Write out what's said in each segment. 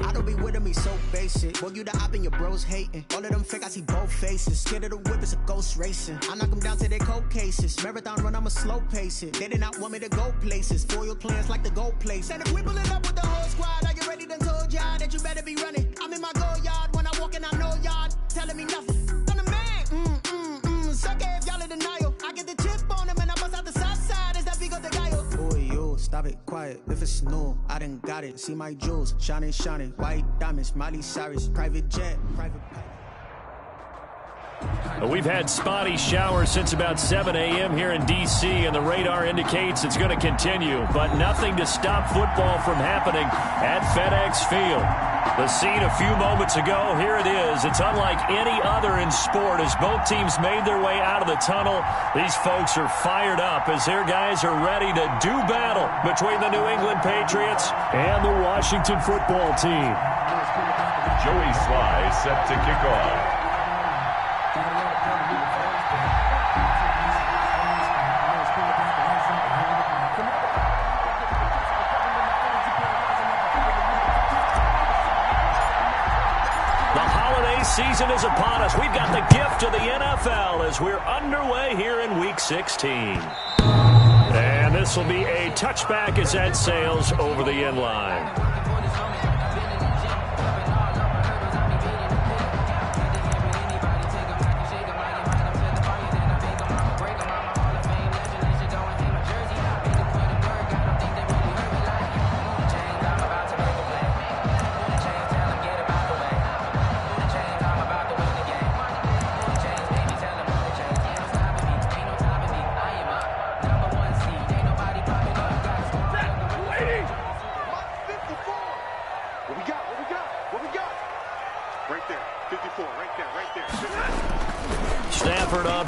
I don't be with me so basic. Boy, you the op and your bros hating. All of them fake, I see both faces. Scared of the whip, it's a ghost racing. I knock them down to their cold cases. Marathon run, I'ma slow pace it. They did not want me to go places. Foil plans like the gold place. And if we pull it up with the whole squad, are you ready? Done told y'all that you better be running. I'm in my go yard when I walk in, I know y'all telling me nothing. I'm the man. Suck it if y'all in denial. I get the chip on them and I bust out the south side. Is that Vigo de Gallo? Boy, yo, stop it, quiet. If it's new, I done got it. See my jewels, shining, shining. White diamonds, Miley Cyrus, private jet, private pilot. We've had spotty showers since about 7 a.m. here in D.C., and the radar indicates it's going to continue, but nothing to stop football from happening at FedEx Field. The scene a few moments ago, here it is. It's unlike any other in sport as both teams made their way out of the tunnel. These folks are fired up as their guys are ready to do battle between the New England Patriots and the Washington football team. Joey Sly set to kick off. Season is upon us. We've got the gift of the NFL as we're underway here in Week 16. And this will be a touchback as that sails over the end line.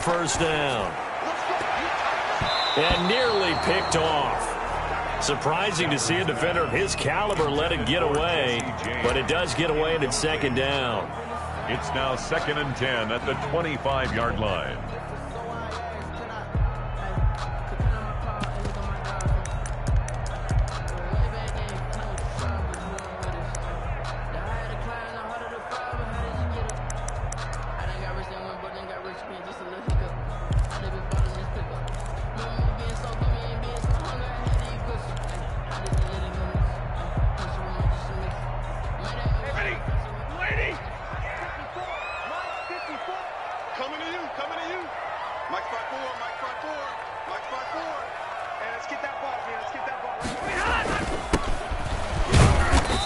First down. And nearly picked off. Surprising to see a defender of his caliber let it get away, but it does get away and it's second down. It's now 2nd and 10 at the 25-yard line.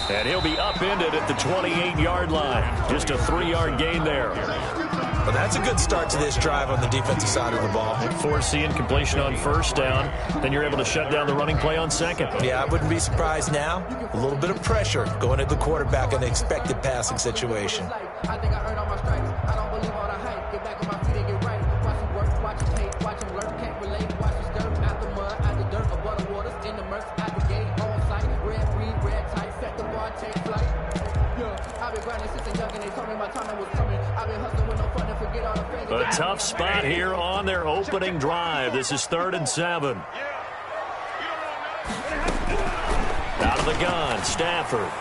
And he'll be upended at the 28-yard line. Just a 3-yard gain there. Well, that's a good start to this drive on the defensive side of the ball. Forcing completion on first down. Then you're able to shut down the running play on second. Yeah, I wouldn't be surprised now. A little bit of pressure going at the quarterback in the expected passing situation. I think I earned all my stripes. I don't believe all the hype. Get back on my feet and get right. Watch him work, watch him hate, watch him learn. Can't relate, watch his dirt. Out the mud, out the dirt, above the waters, in the murks, out the gate, on sight. Red green, red tight, set the bar, take flight. Yeah, I've been grinding since a young and they told me my time was coming. I've been hustling with no fun to forget all the friends. A tough spot here on their opening drive. This is 3rd and 7. Out of the gun, Stafford.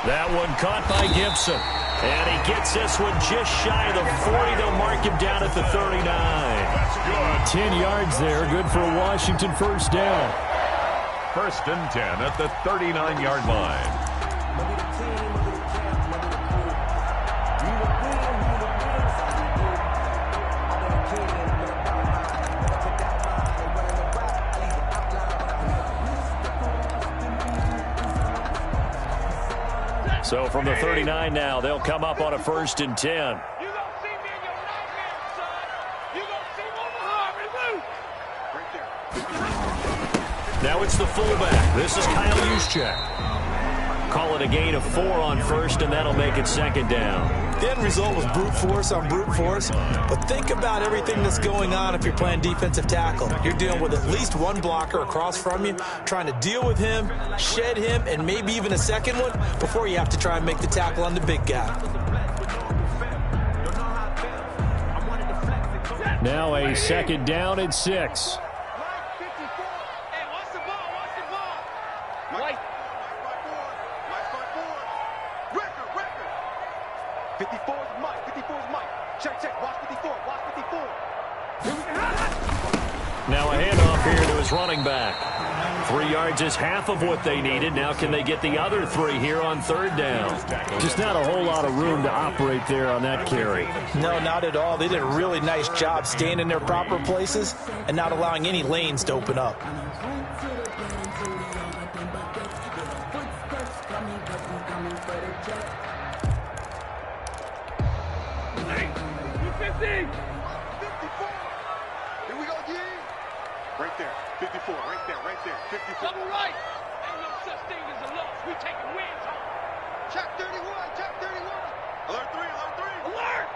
That one caught by Gibson. And he gets this one just shy of the 40. They'll mark him down at the 39. 10 yards there. Good for a Washington first down. 1st and 10 at the 39-yard line. So from the 39 now, they'll come up on a 1st and 10. Now it's the fullback. This is Kyle Juszczyk. Call it a gain of 4 on first, and that'll make it 2nd down. The end result was brute force on brute force, but think about everything that's going on if you're playing defensive tackle. You're dealing with at least one blocker across from you, trying to deal with him, shed him, and maybe even a second one before you have to try and make the tackle on the big guy. Now a 2nd down and 6. 54 is Mike. 54 is Mike. Check, check. Watch 54. Watch 54. Here we go. Now a handoff here to his running back. 3 yards is half of what they needed. Now can they get the other 3 here on third down? Just not a whole lot of room to operate there on that carry. No, not at all. They did a really nice job staying in their proper places and not allowing any lanes to open up. Here we go, again. Right there. 54. Right there. Right there. 54. Double right. Ain't no such thing as a loss. We taking wins home. Check 31. Check 31. Alert 3. Alert 3. Alert!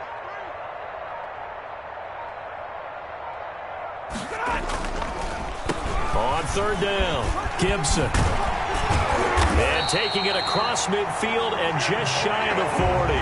On third down, Gibson. And taking it across midfield and just shy of the 40.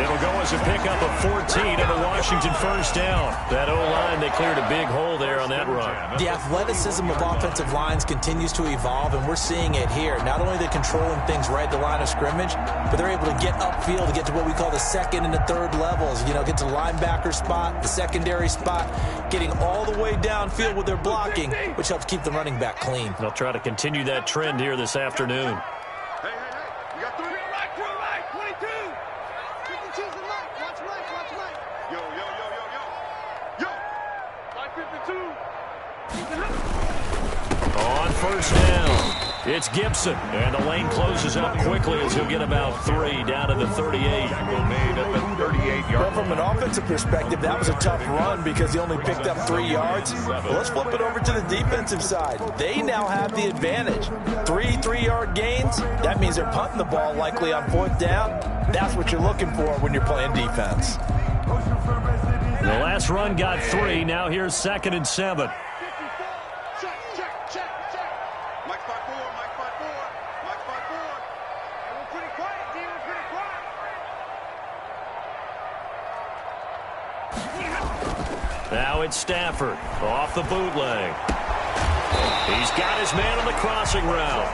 It'll go as a pickup of 14 and a Washington first down. That O-line, they cleared a big hole there on that run. The athleticism of offensive lines continues to evolve, and we're seeing it here. Not only are they controlling things right at the line of scrimmage, but they're able to get upfield to get to what we call the second and the third levels. You know, get to the linebacker spot, the secondary spot, getting all the way downfield with their blocking, which helps keep the running back clean. They'll try to continue that trend here this afternoon. Hey, hey, hey. You got 3. Crew right, 22. 52's the light. Watch light. Watch light. Yo, yo, yo, yo, yo. Yo. Like 52. On first down, it's Gibson. And the lane closes up quickly as he'll get about 3 down to the 38. Made at the 38-yard. Well, from an offensive perspective, that was a tough run because he only picked up 3 yards. Well, let's flip it over to the defensive side. They now have the advantage. 3 3-yard gains. That means they're punting the ball likely on fourth down. That's what you're looking for when you're playing defense. The last run got 3. Now here's 2nd and 7. Check, check, check, check. Mike 5-4. Mike 5-4. Mike 5-4. We're pretty quiet, D. We're pretty quiet. Now it's Stafford off the bootleg. He's got his man on the crossing route.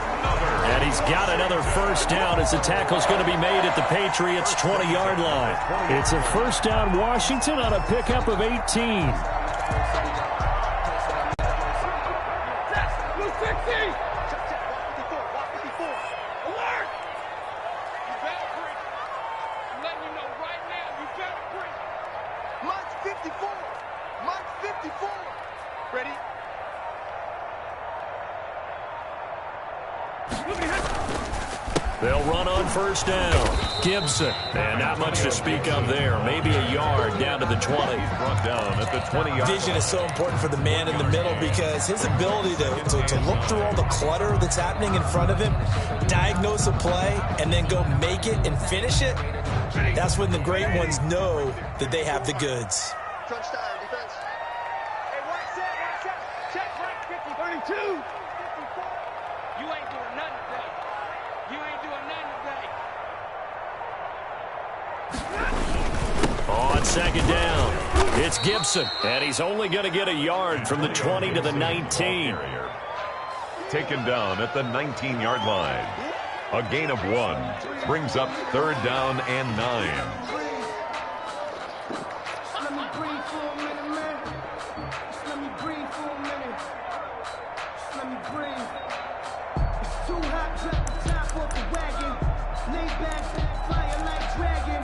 And he's got another first down as the tackle's going to be made at the Patriots' 20-yard line. It's a first down, Washington, on a pickup of 18. Blue 60. Check, check. Watch 54. Watch 54. Alert! You better preach. I'm letting you know right now, you better preach. Mike's 54. Mike's 54. Ready? They'll run on first down. Gibson. And not much to speak of there. Maybe a yard down to the 20. Brought down at the 20-yard. Vision is so important for the man in the middle because his ability to look through all the clutter that's happening in front of him, diagnose a play, and then go make it and finish it, that's when the great ones know that they have the goods. Crunch time, defense. Hey, watch that, watch that. Check right, 50, 32. 54. You ain't doing nothing today. You ain't doing nothing today. On second down, it's Gibson. And he's only going to get a yard from the 20 to the 19. Taken down at the 19-yard line. A gain of 1 brings up third down and 9. Let me breathe for a minute, man. Let me breathe for a minute. Let me breathe. It's too hot to the top of the wagon. Lay back, fire like dragon.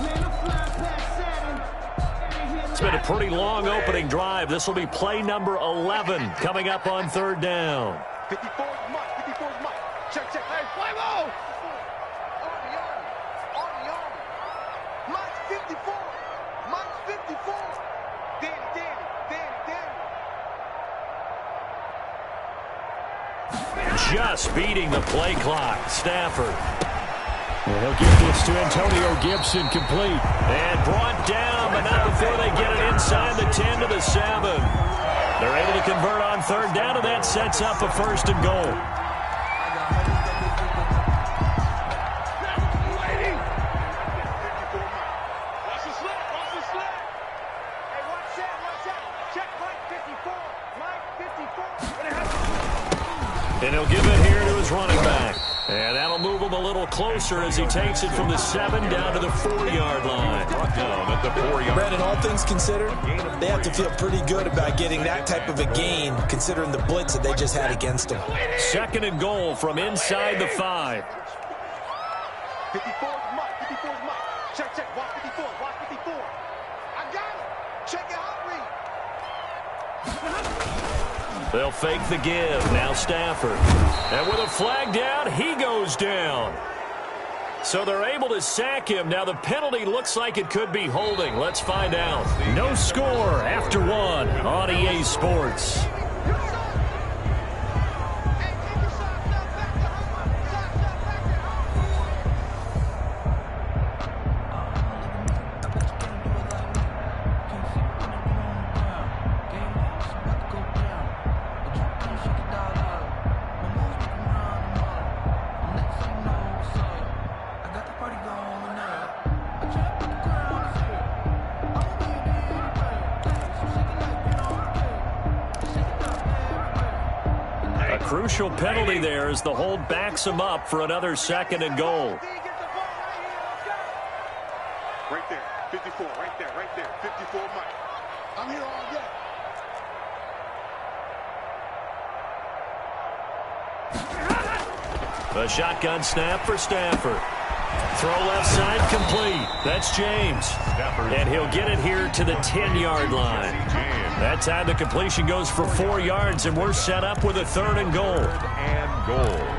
Man, I'm flying past Saturn. It's been a pretty long opening drive. This will be play number 11 coming up on third down. 54 is Mike. 54 is Mike. Check, check. Hey, Play ball! Army. Mike's 54. Mike's 54. Danny. Just beating the play clock. Stafford. And he'll give this to Antonio Gibson complete. And brought down, but not before they get it inside the 10 to the 7. They're able to convert on third down, and that sets up a first and goal. Watch the slip, watch the slip. Hey, watch that. Check Mike 54. Mike 54. And he'll give it here to his running back. And that'll move a home a little closer as he takes it from the 7 down to the 4-yard line. Brought down at the 4-yard. Brandon, all things considered, they have to feel pretty good about getting that type of a gain, considering the blitz that they just had against them. 2nd and goal from inside the 5. 54 is Mike. 54 is Mike. Check, check. Watch 54. Watch 54. I got it. Check your hot read. They'll fake the give. Now Stafford. And with a flag down, he goes down. So they're able to sack him. Now the penalty looks like it could be holding. Let's find out. No score after 1 on EA Sports. Crucial penalty there as the hold backs him up for another 2nd and goal. Right there. 54. Right there. Right there. 54 Mike. I'm here all day. A shotgun snap for Stafford. Throw left side complete. That's James. And he'll get it here to the 10-yard line. That time the completion goes for 4 yards, and we're set up with a 3rd and goal. 3rd and goal.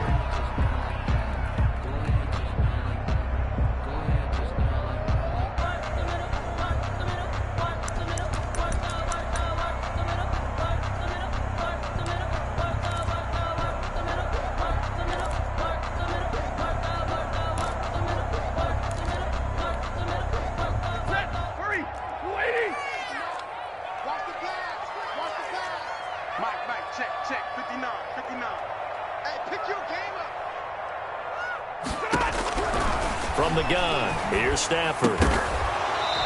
From the gun, here's Stafford.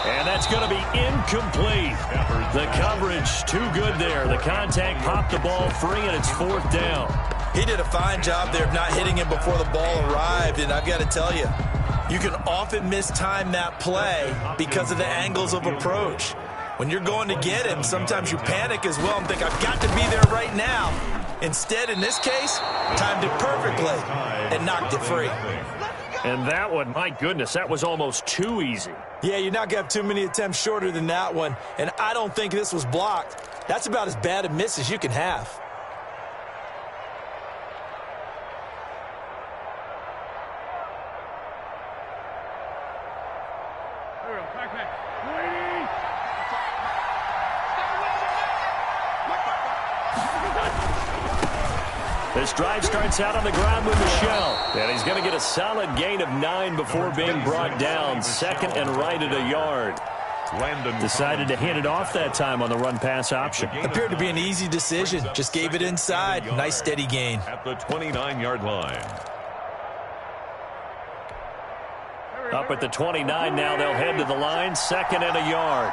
And that's going to be incomplete. The coverage too good there. The contact popped the ball free, and it's 4th down. He did a fine job there of not hitting him before the ball arrived, and I've got to tell you, you can often mistime that play because of the angles of approach. When you're going to get him, sometimes you panic as well and think, I've got to be there right now. Instead, in this case, timed it perfectly and knocked it free. And that one, my goodness, that was almost too easy. Yeah, you're not going to have too many attempts shorter than that one, and I don't think this was blocked. That's about as bad a miss as you can have. This drive starts out on the ground with Michelle. And he's going to get a solid gain of 9 before being brought down. 2nd and right at a yard. Decided to hand it off that time on the run-pass option. Appeared to be an easy decision. Just gave it inside. Nice steady gain. At the 29-yard line. Up at the 29 now. They'll head to the line. 2nd and a yard.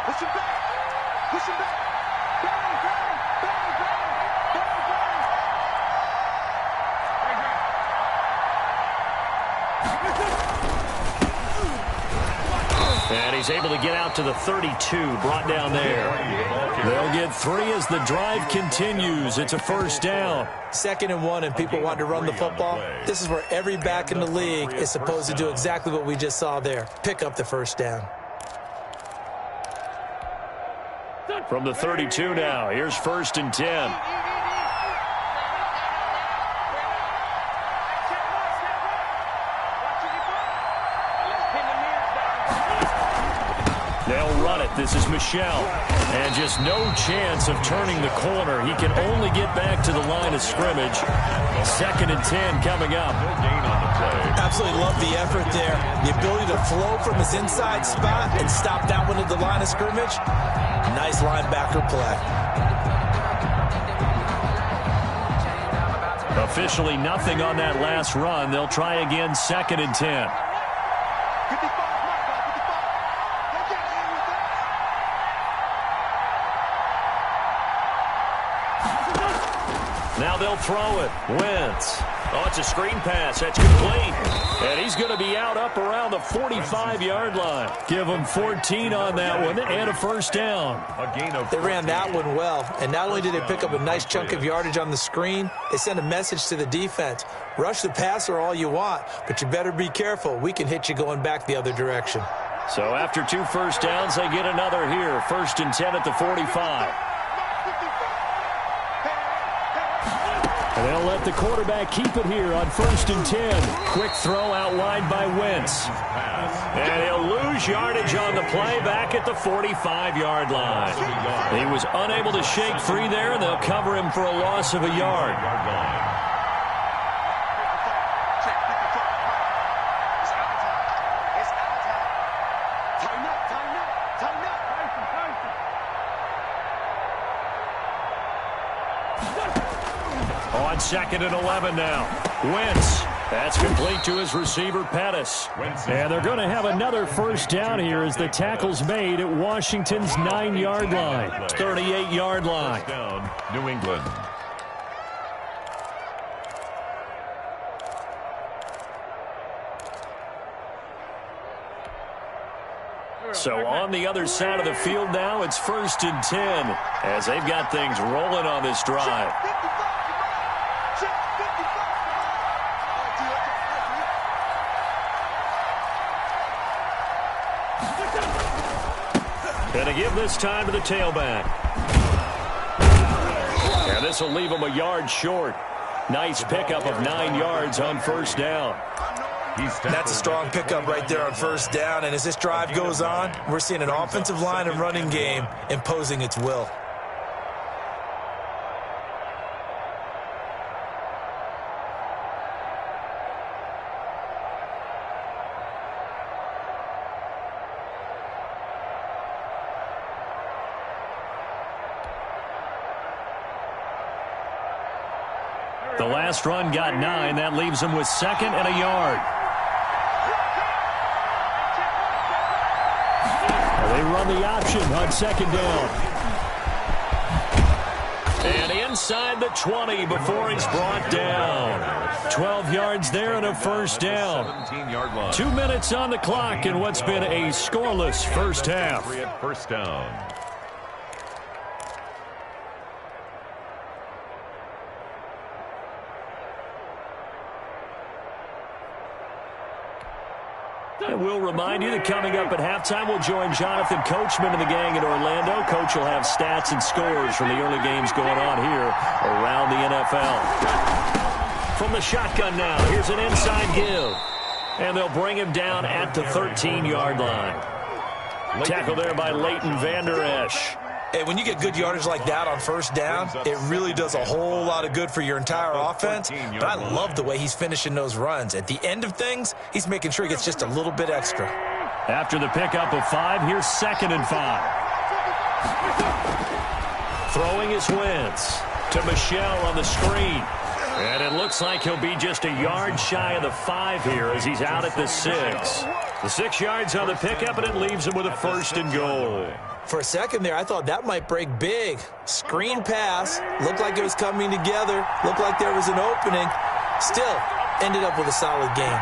Push him back. Push him back. And he's able to get out to the 32, brought down there. They'll get 3 as the drive continues. It's a 1st down. 2nd and 1, and people want to run the football. This is where every back in the league is supposed to do exactly what we just saw there. Pick up the 1st down. From the 32 now, here's 1st and 10. They'll run it. This is Michelle. And just no chance of turning the corner. He can only get back to the line of scrimmage. 2nd and 10 coming up. Absolutely love the effort there. The ability to flow from his inside spot and stop that one at the line of scrimmage. Nice linebacker play. Officially nothing on that last run. They'll try again, 2nd and 10. Now they'll They'll throw it. Wentz. Oh, it's a screen pass. That's complete. And he's going to be out up around the 45-yard line. Give him 14 on that one and a first down. They ran that one well. And not only did they pick up a nice chunk of yardage on the screen, they sent a message to the defense. Rush the passer all you want, but you better be careful. We can hit you going back the other direction. So after 2 first downs, they get another here. 1st and 10 at the 45. And they'll let the quarterback keep it here on 1st and 10. Quick throw out wide by Wentz. And he'll lose yardage on the play back at the 45-yard line. He was unable to shake free there, and they'll cover him for a loss of a yard. On 2nd and 11 now. Wentz. That's complete to his receiver, Pettis. And they're going to have another first down here as the tackle's made at Washington's 9-yard line. 38-yard line. Down, New England. So on the other side of the field now, it's 1st and 10 as they've got things rolling on this drive. And to give this time to the tailback. And this will leave him a yard short. Nice pickup of 9 yards on first down. That's a strong pickup right there on first down. And as this drive goes on, we're seeing an offensive line and running game imposing its will. The last run got 9. That leaves him with 2nd and a yard. They run the option on 2nd down. And inside the 20 before he's brought down. 12 yards there and a first down. 2 minutes on the clock in what's been a scoreless first half. First down. And we'll remind you that coming up at halftime, we'll join Jonathan Coachman and the gang in Orlando. Coach will have stats and scores from the early games going on here around the NFL. From the shotgun now, here's an inside give. And they'll bring him down at the 13-yard line. Tackle there by Leighton Vander Esch. Hey, when you get good yardage like that on first down, it really does a whole lot of good for your entire offense. But I love the way he's finishing those runs. At the end of things, he's making sure he gets just a little bit extra. After the pickup of 5, here's 2nd and 5. Throwing is Wentz to Michel on the screen. And it looks like he'll be just a yard shy of the 5 here as he's out at the 6. The 6 yards on the pickup, and it leaves him with a 1st and goal. For a second there, I thought that might break big. Screen pass. Looked like it was coming together. Looked like there was an opening. Still, ended up with a solid game.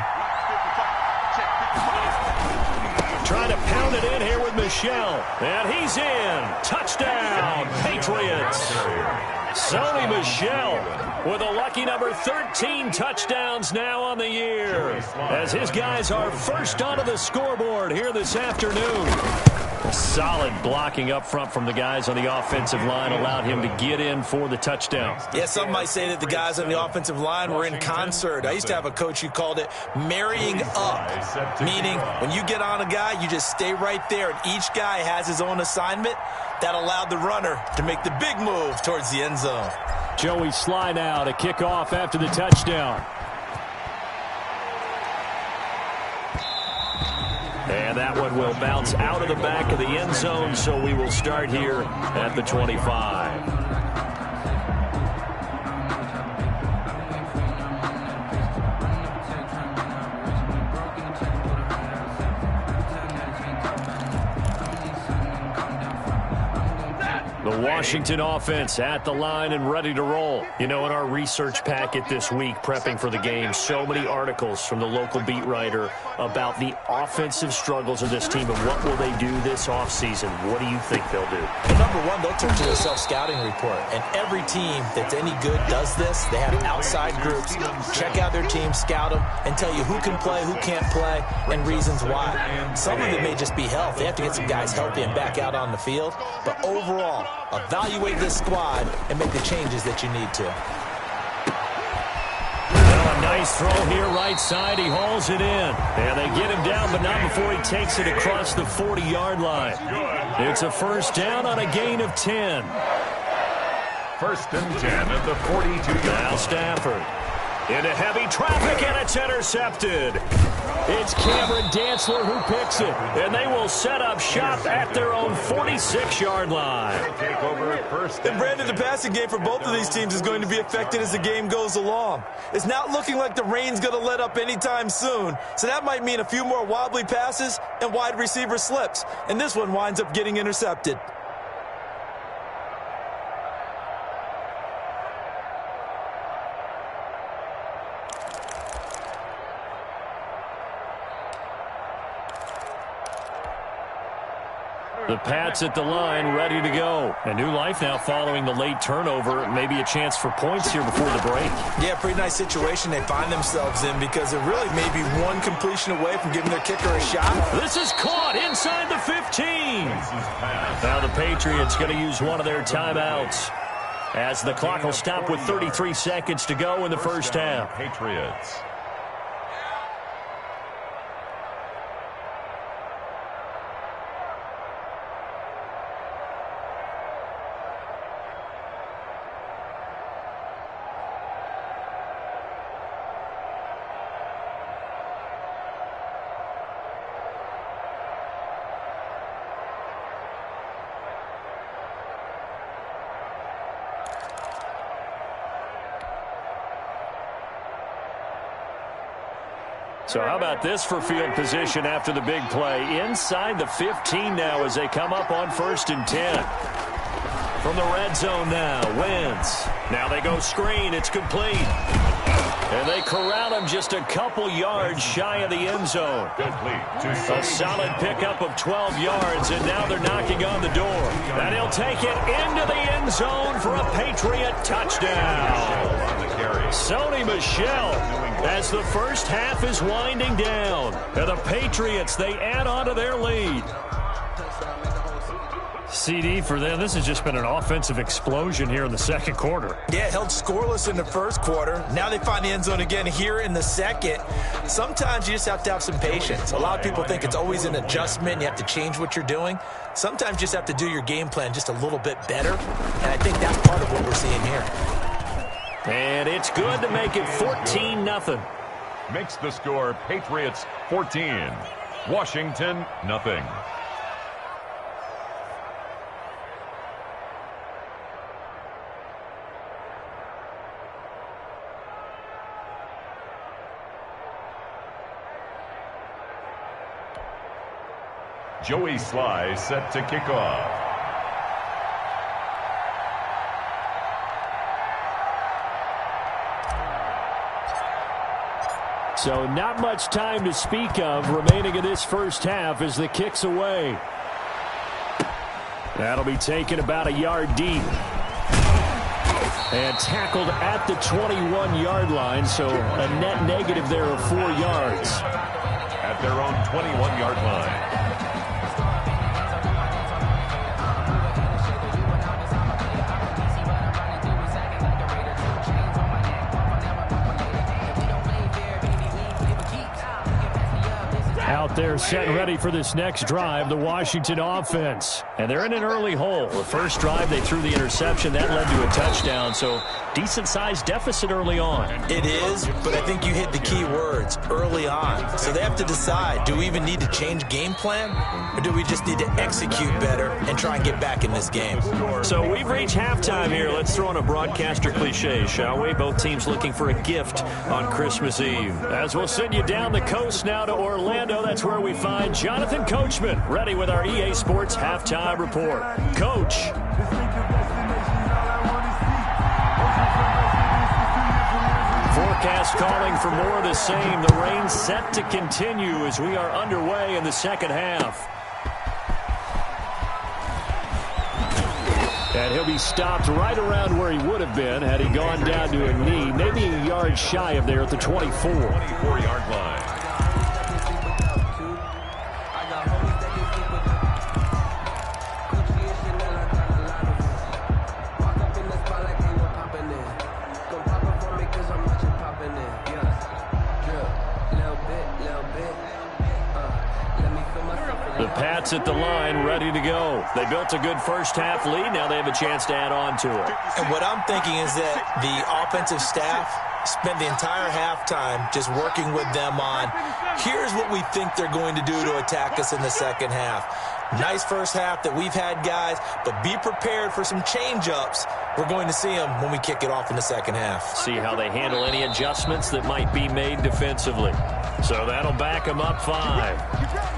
Trying to pound it in here with Michel. And he's in. Touchdown, Patriots. Sony Michel with a lucky number 13 touchdowns now on the year. As his guys are first onto the scoreboard here this afternoon. Solid blocking up front from the guys on the offensive line allowed him to get in for the touchdown. Yeah, some might say that the guys on the offensive line were in concert. I used to have a coach who called it marrying up, meaning when you get on a guy, you just stay right there, and each guy has his own assignment. That allowed the runner to make the big move towards the end zone. Joey Sly now to kick off after the touchdown. And that one will bounce out of the back of the end zone, so we will start here at the 25. The The Washington offense at the line and ready to roll. You know, in our research packet this week, prepping for the game, so many articles from the local beat writer about the offensive struggles of this team and what will they do this offseason. What do you think they'll do? Well, number one, they'll turn to their self-scouting report. And every team that's any good does this. They have outside groups. Check out their team, scout them, and tell you who can play, who can't play, and reasons why. Some of it may just be health. They have to get some guys healthy and back out on the field. But overall, evaluate this squad and make the changes that you need to. Well, a nice throw here right side. He hauls it in. And they get him down, but not before he takes it across the 40-yard line. It's a first down on a gain of 10. First and 10 at the 42-yard line. Now Stafford into heavy traffic, and it's intercepted. It's Cameron Dantzler who picks it, and they will set up shop at their own 46-yard line. Take over at first. And Brandon, the passing game for both of these teams is going to be affected as the game goes along. It's not looking like the rain's going to let up anytime soon, so that might mean a few more wobbly passes and wide receiver slips, and this one winds up getting intercepted. The Pats at the line, ready to go. A new life now following the late turnover. Maybe a chance for points here before the break. Yeah, pretty nice situation they find themselves in because they're really maybe one completion away from giving their kicker a shot. This is caught inside the 15. Now the Patriots going to use one of their timeouts as the clock will stop with 33 seconds to go in the first half. Patriots. So how about this for field position after the big play? Inside the 15 now as they come up on first and 10. From the red zone now, Wentz. Now they go screen. It's complete. And they corral him just a couple yards shy of the end zone. A solid pickup of 12 yards, and now they're knocking on the door. And he'll take it into the end zone for a Patriot touchdown. Sony Michel, as the first half is winding down. And the Patriots, they add on to their lead. CD for them. This has just been an offensive explosion here in the second quarter. Yeah, held scoreless in the first quarter. Now they find the end zone again here in the second. Sometimes you just have to have some patience. A lot of people think it's always an adjustment. You have to change what you're doing. Sometimes you just have to do your game plan just a little bit better. And I think that's part of what we're seeing here. And it's good to make it 14-0. Makes the score Patriots 14. Washington, nothing. Joey Sly set to kick off. So not much time to speak of remaining in this first half as the kick's away. That'll be taken about a yard deep. And tackled at the 21-yard line, so a net negative there of 4 yards. At their own 21-yard line. Out there set and ready for this next drive, the Washington offense. And they're in an early hole. The first drive, they threw the interception. That led to a touchdown, so decent-sized deficit early on. It is, but I think you hit the key words, early on. So they have to decide, do we even need to change game plan, or do we just need to execute better and try and get back in this game? So we've reached halftime here. Let's throw in a broadcaster cliche, shall we? Both teams looking for a gift on Christmas Eve. As we'll send you down the coast now to Orlando, that's where we find Jonathan Coachman, ready with our EA Sports Halftime Report. Coach. Forecast calling for more of the same. The rain set to continue as we are underway in the second half. And he'll be stopped right around where he would have been had he gone down to a knee, maybe a yard shy of there at the 24. 24-yard line. The Pats at the line, ready to go. They built a good first-half lead. Now they have a chance to add on to it. And what I'm thinking is that the offensive staff spent the entire halftime just working with them on, here's what we think they're going to do to attack us in the second half. Nice first half that we've had, guys, but be prepared for some change-ups. We're going to see them when we kick it off in the second half. See how they handle any adjustments that might be made defensively. So that'll back them up 5.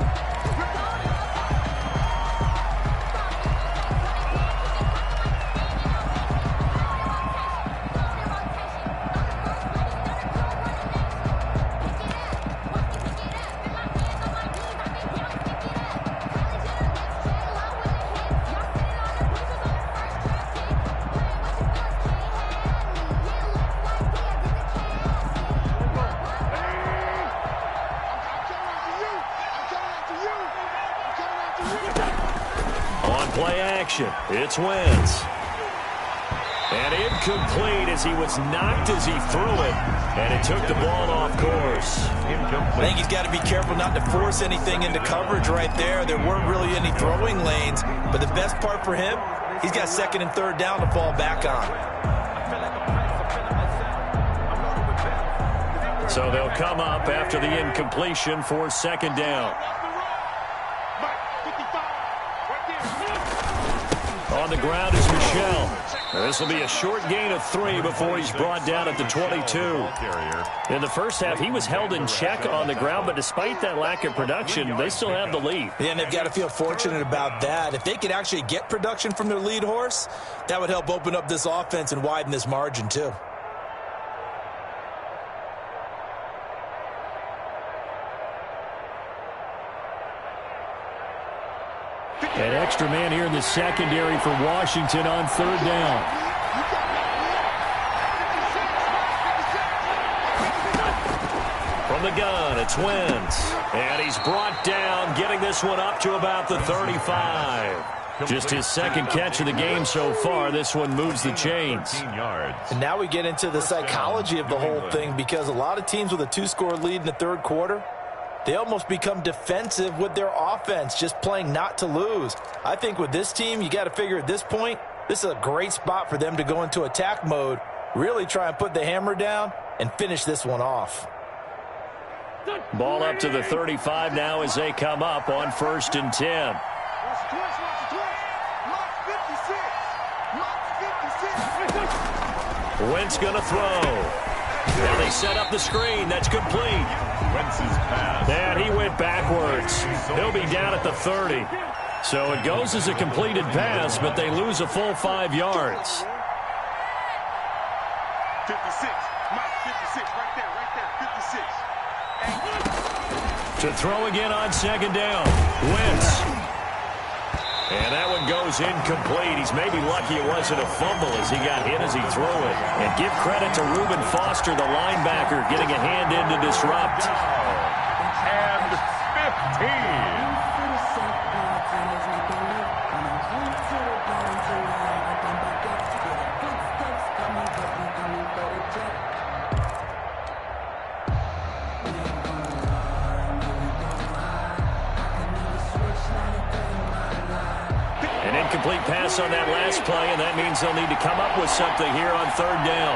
It's Wentz. And incomplete as he was knocked as he threw it. And it took the ball off course. I think he's got to be careful not to force anything into coverage right there. There weren't really any throwing lanes. But the best part for him, he's got second and third down to fall back on. So they'll come up after the incompletion for second down. On the ground is Michel. This will be a short gain of 3 before he's brought down at the 22. In the first half, he was held in check on the ground, but despite that lack of production, they still have the lead. Yeah, and they've got to feel fortunate about that. If they could actually get production from their lead horse, that would help open up this offense and widen this margin too. An extra man here in the secondary for Washington on third down. From the gun, it's Wentz. And he's brought down, getting this one up to about the 35. Just his second catch of the game so far. This one moves the chains. And now we get into the psychology of the whole thing, because a lot of teams with a 2-score lead in the third quarter, they almost become defensive with their offense, just playing not to lose. I think with this team, you got to figure at this point, this is a great spot for them to go into attack mode, really try and put the hammer down and finish this one off. Ball up to the 35 now as they come up on 1st and 10. Wentz going to throw. Now they set up the screen. That's complete. Wentz's pass. And he went backwards. He'll be down at the 30. So it goes as a completed pass, but they lose a full 5 yards. 56. Mike, 56. Right there. 56. To throw again on second down. Wentz. And that one goes incomplete. He's maybe lucky it wasn't a fumble as he got hit as he threw it. And give credit to Reuben Foster, the linebacker, getting a hand in to disrupt. And 15. Incomplete pass on that last play, and that means they'll need to come up with something here on third down.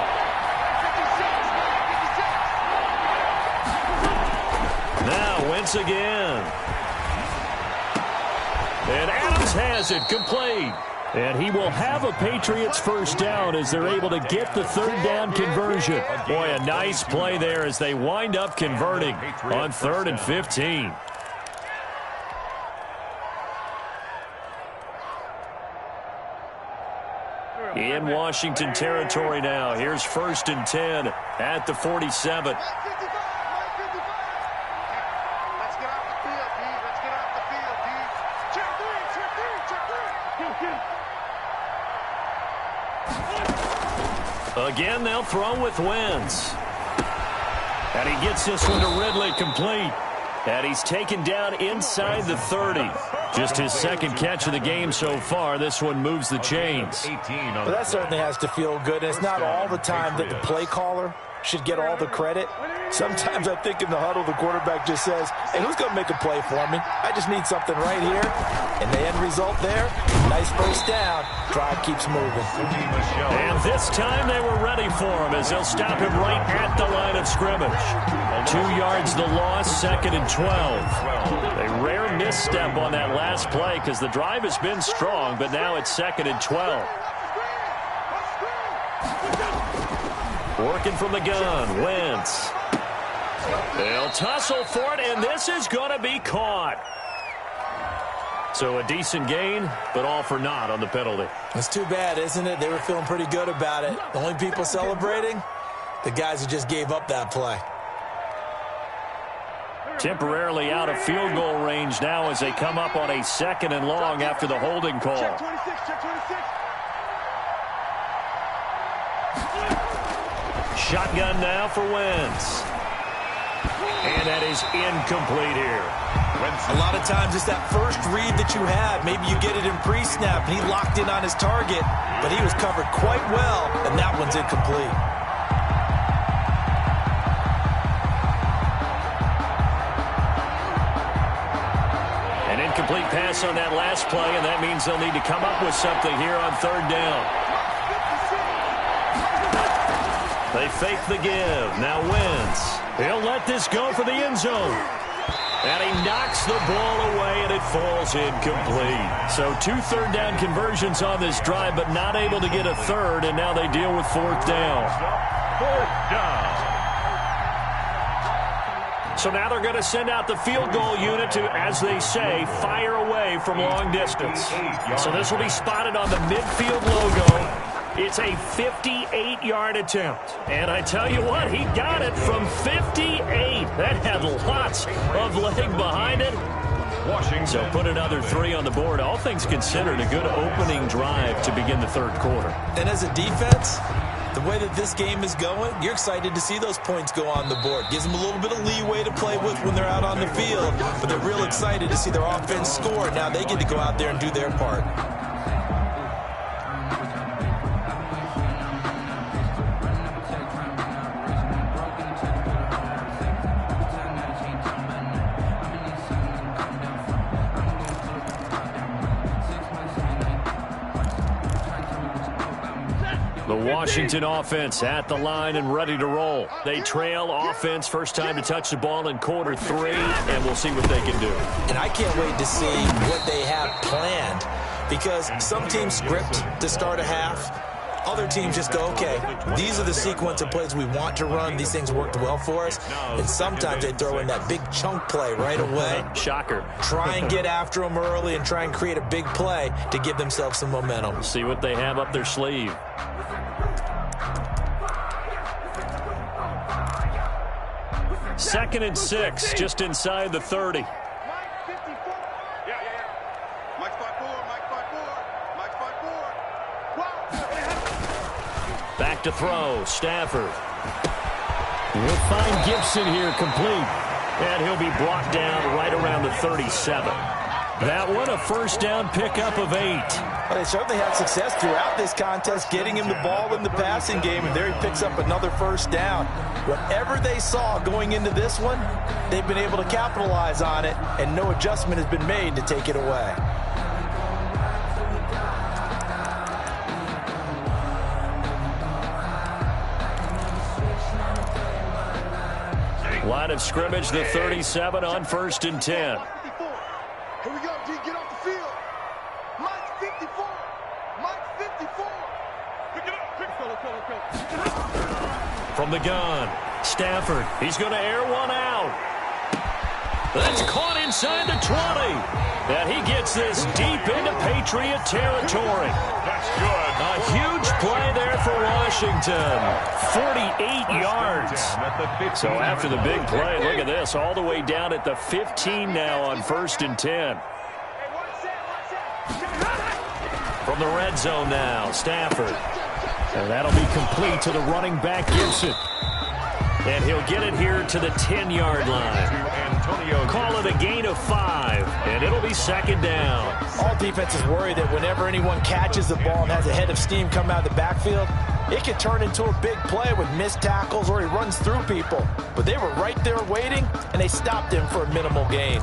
Now Wentz again. And Adams has it complete. And he will have a Patriots first down as they're able to get the third down conversion. Boy, a nice play there as they wind up converting on 3rd and 15. In Washington territory now. Here's 1st and 10 at the 47. Let's get off the field, D. Let's get off the field, D. Check three, check three, check three. Again, they'll throw with Wentz. And he gets this one to Ridley complete. And he's taken down inside the 30. Just his second catch of the game so far. This one moves the chains. Well, that certainly has to feel good. And it's not all the time that the play caller should get all the credit. Sometimes I think in the huddle, the quarterback just says, hey, who's going to make a play for me? I just need something right here. And the end result there, nice first down. Drive keeps moving. And this time they were ready for him as they'll stop him right at the line of scrimmage. 2 yards the loss, 2nd and 12. A rare misstep on that last play because the drive has been strong, but now it's 2nd and 12. Working from the gun, Wentz. They'll tussle for it, and this is going to be caught. So a decent gain, but all for naught on the penalty. It's too bad, isn't it? They were feeling pretty good about it. The only people celebrating, the guys who just gave up that play. Temporarily out of field goal range now as they come up on a 2nd and long after the holding call. Check 26, check 26. Shotgun now for Wentz. And that is incomplete here. A lot of times it's that first read that you have. Maybe you get it in pre-snap, and he locked in on his target, but he was covered quite well, and that one's incomplete. An incomplete pass on that last play, and that means they'll need to come up with something here on 3rd down. They fake the give. Now Wentz. He'll let this go for the end zone. And he knocks the ball away, and it falls incomplete. So 2 third down conversions on this drive, but not able to get a third, and now they deal with 4th down. 4th down. So now they're going to send out the field goal unit to, as they say, fire away from long distance. So this will be spotted on the midfield logo. It's a 58-yard attempt. And I tell you what, he got it from 58. That had lots of leg behind it. So put another 3 on the board. All things considered, a good opening drive to begin the 3rd quarter. And as a defense, the way that this game is going, you're excited to see those points go on the board. Gives them a little bit of leeway to play with when they're out on the field. But they're real excited to see their offense score. Now they get to go out there and do their part. The Washington offense at the line and ready to roll. They trail offense, first time to touch the ball in quarter 3, and we'll see what they can do. And I can't wait to see what they have planned, because some teams script to start a half. Other teams just go, okay, these are the sequence of plays we want to run. These things worked well for us. And sometimes they throw in that big chunk play right away. Shocker. Try and get after them early and try and create a big play to give themselves some momentum. See what they have up their sleeve. Second and 6, just inside the 30. Mike 54. Yeah. Mike 54, Mike 54, Mike 54. Wow. Back to throw, Stafford. We'll find Gibson here complete. And he'll be brought down right around the 37. That one, a first down pickup of 8. Well, they certainly had success throughout this contest, getting him the ball in the passing game, and there he picks up another first down. Whatever they saw going into this one, they've been able to capitalize on it, and no adjustment has been made to take it away. Line of scrimmage, the 37 on 1st and 10. Here we go, D. Get off the field. Mike 54. Mike 54. Pick it up. From the gun, Stafford. He's going to air one out. That's caught inside the 20. And he gets this deep into Patriot territory. That's good. A huge play there for Washington. 48 yards. So after the big play, look at this. All the way down at the 15 now on 1st and 10. From the red zone now, Stafford. And that'll be complete to the running back, Gibson. And he'll get it here to the 10-yard line. Call it a gain of 5, and it'll be 2nd down. All defenses worry that whenever anyone catches the ball and has a head of steam come out of the backfield, it can turn into a big play with missed tackles or he runs through people. But they were right there waiting, and they stopped him for a minimal gain.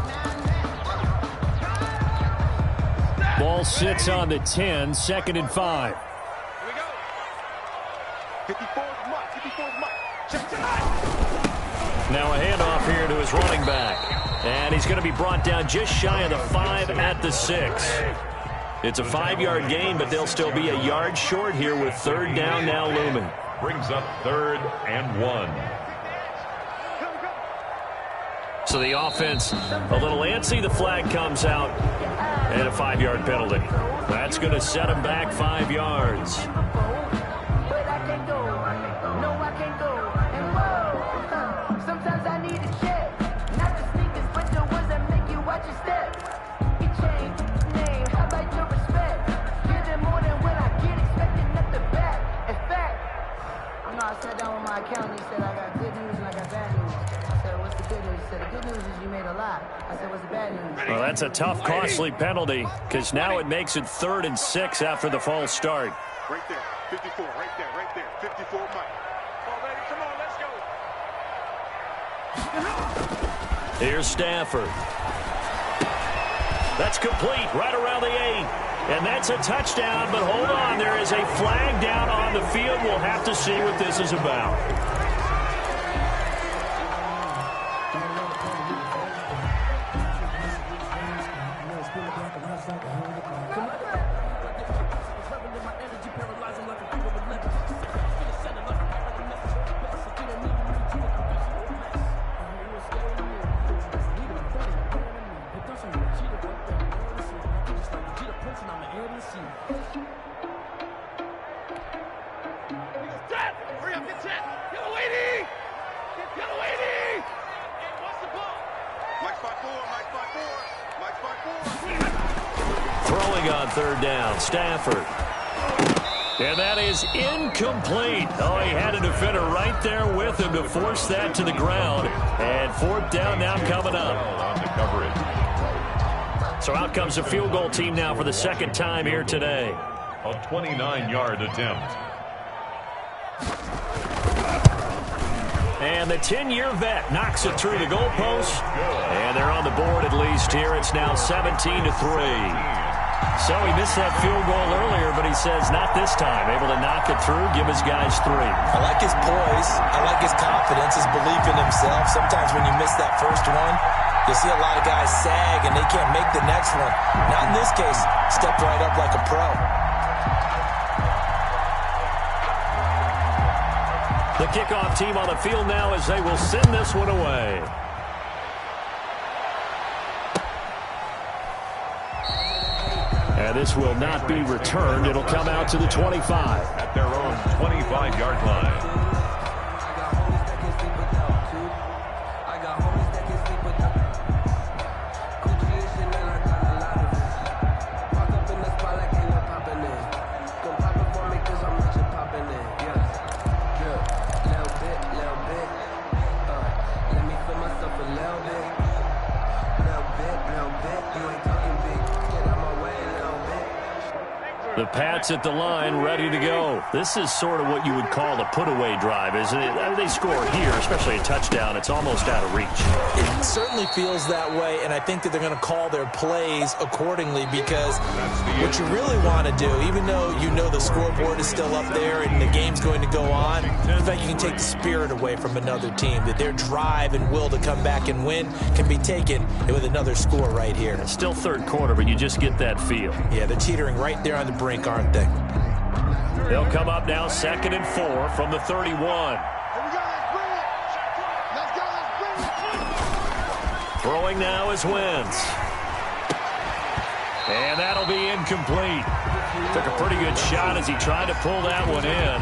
Ball sits on the 10, 2nd and 5. Here we go. 54 is Mike. 54 is Mike. Check it. Now a handoff here to his running back. And he's going to be brought down just shy of the 5 at the 6. It's a 5-yard gain, but they'll still be a yard short here with 3rd down now looming. Brings up 3rd and 1. So the offense a little antsy. The flag comes out and a 5-yard penalty. That's going to set him back 5 yards. I sat down with my accountant. He said, I got good news and I got bad news. I said, what's the good news? He said, the good news is you made a lot. I said, what's the bad news? Well, that's a tough, costly penalty because now it makes it 3rd and 6 after the false start. Right there. 54. Right there. Right there. 54 Mike. Come on, baby. Come on. Let's go. Here's Stafford. That's complete right around the 8. And that's a touchdown, but hold on. There is a flag down on the field. We'll have to see what this is about. Throwing on 3rd down, Stafford. And that is incomplete. Oh, he had a defender right there with him to force that to the ground. And 4th down now coming up. On the coverage. So out comes the field goal team now for the 2nd time here today. A 29-yard attempt. And the 10-year vet knocks it through the goalpost. And they're on the board at least here. It's now 17-3. So he missed that field goal earlier, but he says not this time. Able to knock it through, give his guys 3. I like his poise. I like his confidence, his belief in himself. Sometimes when you miss that first one, you see a lot of guys sag and they can't make the next one. Not in this case. Stepped right up like a pro. The kickoff team on the field now as they will send this one away. And this will not be returned. It'll come out to the 25. At their own 25-yard line. The Pats at the line, ready to go. This is sort of what you would call a put-away drive, isn't it? I mean, they score here, especially a touchdown. It's almost out of reach. It certainly feels that way, and I think that they're going to call their plays accordingly because what you really want to do, even though you know the scoreboard is still up there and the game's going to go on, in fact, you can take the spirit away from another team, that their drive and will to come back and win can be taken with another score right here. It's still 3rd quarter, but you just get that feel. Yeah, they're teetering right there on the brink, aren't they? They'll come up now 2nd and 4 from the 31. Throwing now is Wentz. And that'll be incomplete. Took a pretty good shot as he tried to pull that one in.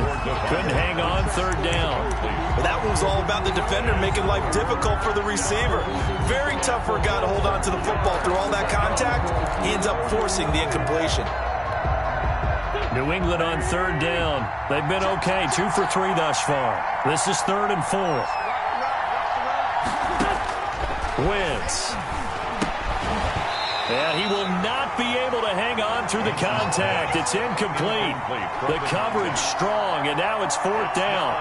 Couldn't hang on third down. Well, that one was all about the defender making life difficult for the receiver. Very tough for a guy to hold on to the football through all that contact. He ends up forcing the incompletion. New England on third down. They've been okay, 2 for 3 thus far. This is 3rd and 4. Wentz. And he will not be able to hang on through the contact. It's incomplete. The coverage strong, and now it's 4th down.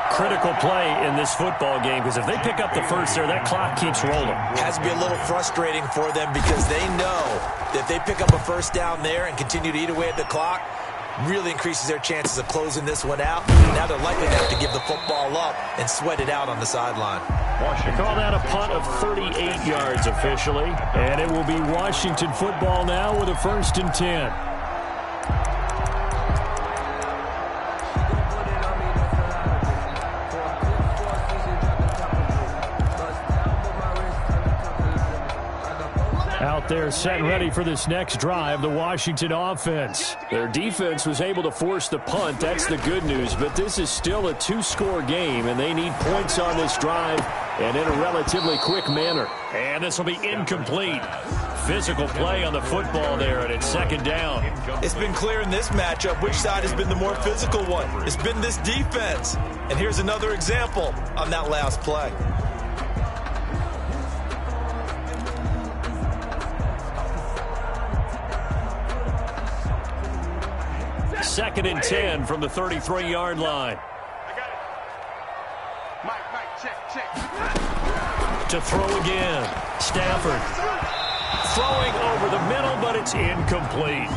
Critical play in this football game, because if they pick up the first there, that clock keeps rolling. Has to be a little frustrating for them because they know that if they pick up a first down there and continue to eat away at the clock, really increases their chances of closing this one out. Now they're likely to have to give the football up and sweat it out on the sideline. They call that a punt of 38 yards officially. And it will be Washington football now with a 1st and 10. Out there set and ready for this next drive, the Washington offense. Their defense was able to force the punt. That's the good news. But this is still a 2-score game, and they need points on this drive and in a relatively quick manner. And this will be incomplete. Physical play on the football there, and it's 2nd down. It's been clear in this matchup which side has been the more physical one. It's been this defense. And here's another example on that last play. 2nd and 10 from the 33-yard line. I got it. Mike, check. To throw again. Stafford. Throwing over the middle, but it's incomplete.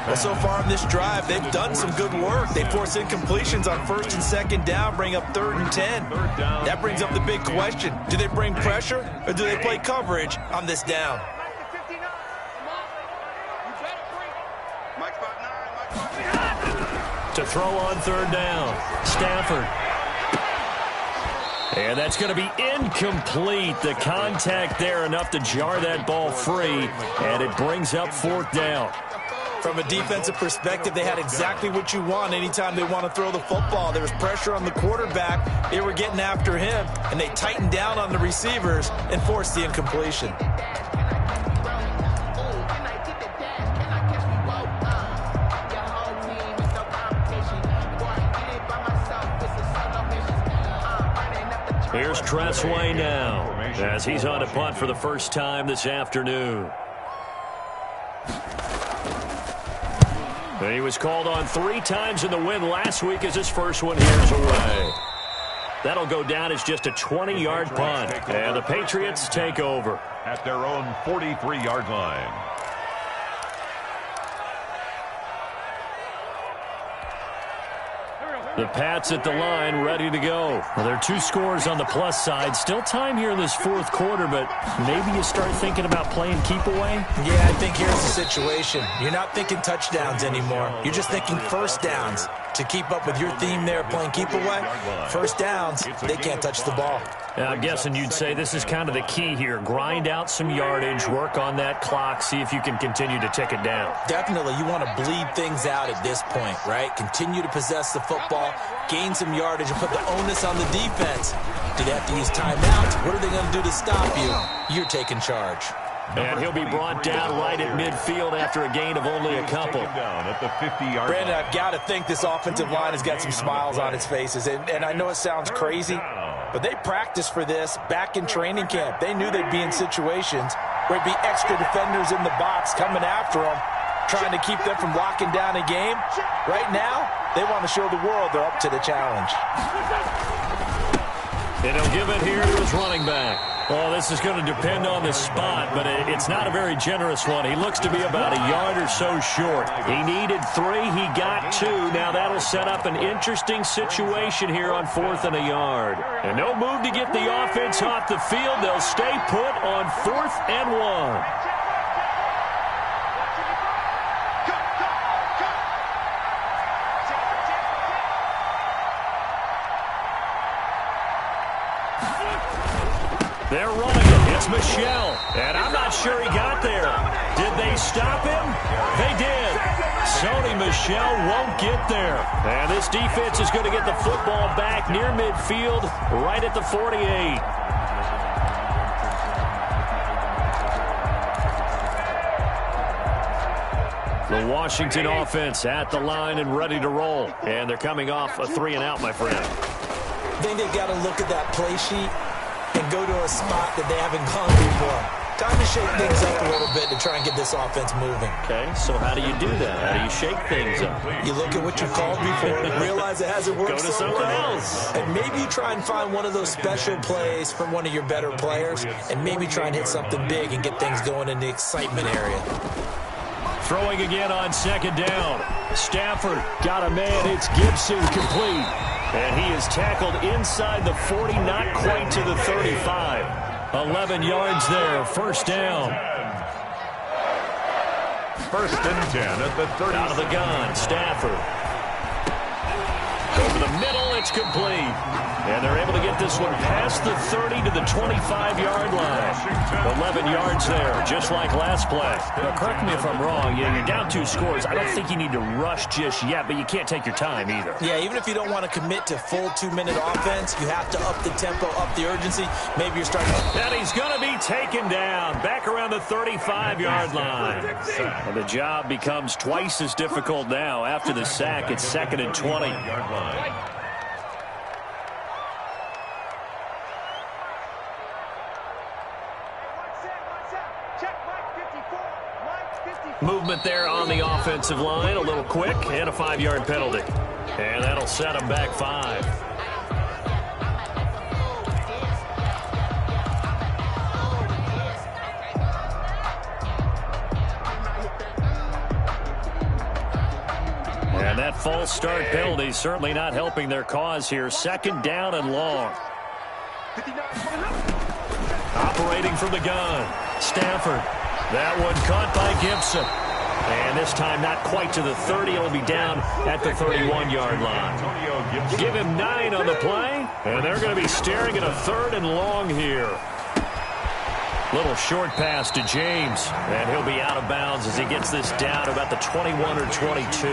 Well, so far in this drive, they've done some good work. They force incompletions on 1st and 2nd down, bring up 3rd and 10. That brings up the big question. Do they bring pressure, or do they play coverage on this down? To throw on 3rd down. Stafford. And that's going to be incomplete. The contact there enough to jar that ball free, and it brings up 4th down. From a defensive perspective, they had exactly what you want anytime they want to throw the football. There was pressure on the quarterback. They were getting after him, and they tightened down on the receivers and forced the incompletion. Here's Tressway now as he's on a punt for the first time this afternoon. And he was called on 3 times in the win last week as his first one here's away. That'll go down as just a 20-yard punt. And the Patriots take over at their own 43-yard line. The Pats at the line, ready to go. Well, there are 2 scores on the plus side. Still time here in this 4th quarter, but maybe you start thinking about playing keep away? Yeah, I think here's the situation. You're not thinking touchdowns anymore. You're just thinking first downs. To keep up with your theme there, playing keep away, first downs, they can't touch the ball. I'm guessing you'd say this is kind of the key here. Grind out some yardage, work on that clock, see if you can continue to tick it down. Definitely, you want to bleed things out at this point, right? Continue to possess the football, gain some yardage, and put the onus on the defense. Do they have to use timeouts? What are they going to do to stop you? You're taking charge. And he'll be brought down right at midfield after a gain of only a couple. Brandon, I've got to think this offensive line has got some smiles on its faces. And I know it sounds crazy, but they practiced for this back in training camp. They knew they'd be in situations where it'd be extra defenders in the box coming after them, trying to keep them from locking down a game. Right now, they want to show the world they're up to the challenge. And he'll give it here to his running back. Well, this is going to depend on the spot, but it's not a very generous one. He looks to be about a yard or so short. He needed 3. He got 2. Now that'll set up an interesting situation here on 4th and a yard. And no move to get the offense off the field. They'll stay put on 4th and 1. They're running it. It's It's Michel, and I'm not sure he got there. Did they stop him? They did. Sony Michel won't get there. And this defense is going to get the football back near midfield, right at the 48. The Washington offense at the line and ready to roll. And they're coming off a 3-and-out, my friend. I think they've got to look at that play sheet and go to a spot that they haven't gone before. Time to shake things up a little bit to try and get this offense moving. Okay, so how do you do that? How do you shake things up? You look at what you called before and realize it hasn't worked. Go to something else. And maybe you try and find one of those special plays from one of your better players, and maybe try and hit something big and get things going in the excitement area. Throwing again on second down. Stafford got a man. It's Gibson complete. And he is tackled inside the 40, not quite to the 35. 11 yards there, first down. First and 10 at the 30. Out of the gun, Stafford. Over the middle, it's complete. And they're able to get this one past the 30 to the 25-yard line. 11 yards there, just like last play. Now, correct me if I'm wrong. You're down 2 scores. I don't think you need to rush just yet, but you can't take your time either. Yeah, even if you don't want to commit to full 2-minute offense, you have to up the tempo, up the urgency. Maybe you're starting to... And he's going to be taken down, back around the 35-yard line. And the job becomes twice as difficult now. After the sack, it's 2nd and 20. Movement there on the offensive line, a little quick, and a 5-yard penalty. And that'll set him back 5. And that false start penalty certainly not helping their cause here. 2nd down and long. Operating from the gun, Stafford. That one caught by Gibson. And this time not quite to the 30. It'll be down at the 31-yard line. Give him 9 on the play. And they're going to be staring at a 3rd and long here. Little short pass to James. And he'll be out of bounds as he gets this down about the 21 or 22.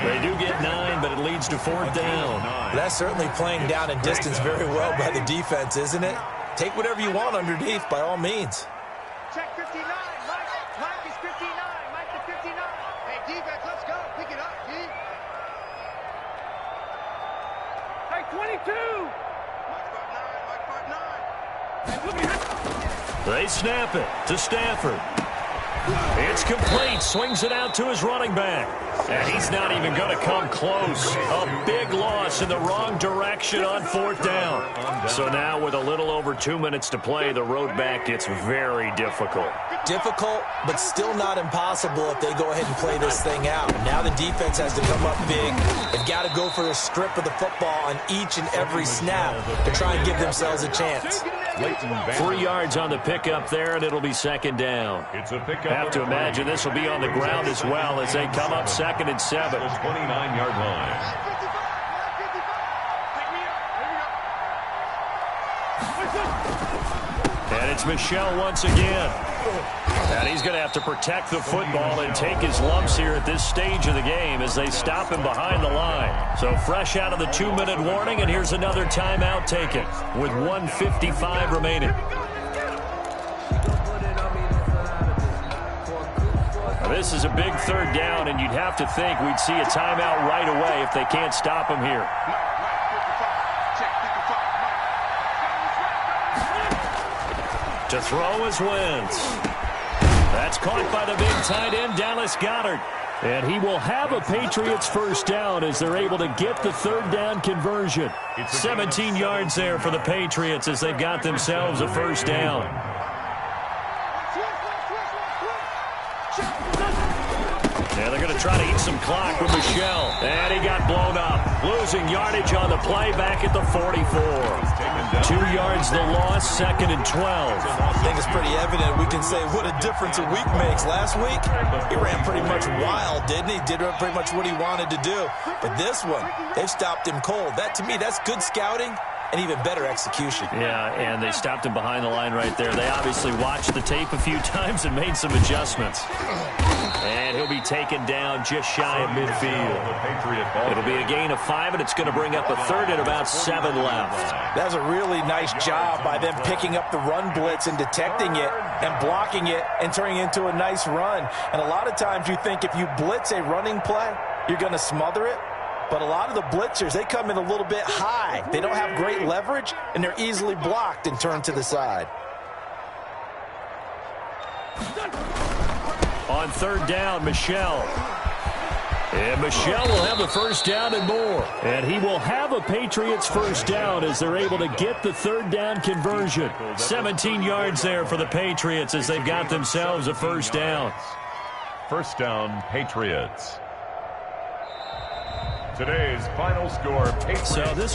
They do get 9, but it leads to 4th down. That's certainly playing down in distance very well by the defense, isn't it? Take whatever you want underneath by all means. Check 59. Mike is 59. Mike to 59. Hey, defense, let's go. Pick it up, D. Hey, 22. Mike's got 9. They snap it to Stafford. It's complete. Swings it out to his running back. And he's not even going to come close. A big loss in the wrong direction on 4th down. So now with a little over 2 minutes to play, the road back gets very difficult. Difficult, but still not impossible if they go ahead and play this thing out. Now the defense has to come up big. They've got to go for a strip of the football on each and every snap to try and give themselves a chance. 3 yards on the pickup there, and it'll be 2nd down. It's a pickup. I have to imagine this will be on the ground as well as they come up 2nd and 7. The 29-yard line. And it's Michel once again. And he's going to have to protect the football and take his lumps here at this stage of the game as they stop him behind the line. So fresh out of the 2-minute warning, and here's another timeout taken with 1:55 remaining. This is a big 3rd down, and you'd have to think we'd see a timeout right away if they can't stop him here. To throw is Wentz. That's caught by the big tight end, Dallas Goedert. And he will have a Patriots first down as they're able to get the 3rd down conversion. 17 yards there for the Patriots as they've got themselves a first down. Yeah, they're going to try to eat some clock with Michel. And he got blown up. Losing yardage on the play back at the 44. 2 yards the loss, 2nd and 12. I think it's pretty evident. We can say what a difference a week makes. Last week, he ran pretty much wild, didn't he? Did pretty much what he wanted to do. But this one, they've stopped him cold. That, to me, that's good scouting and even better execution. Yeah, and they stopped him behind the line right there. They obviously watched the tape a few times and made some adjustments. And he'll be taken down just shy of midfield. It'll be a gain of 5, and it's going to bring up a third and about 7 left. That's a really nice job by them picking up the run blitz and detecting it and blocking it and turning it into a nice run. And a lot of times you think if you blitz a running play, you're going to smother it. But a lot of the blitzers, they come in a little bit high. They don't have great leverage, and they're easily blocked and turned to the side. On third down, Michel. And Michel will have the first down and more. And he will have a Patriots first down as they're able to get the third down conversion. 17 yards there for the Patriots as they've got themselves a first down. First down, Patriots. Today's final score, Patriots. So this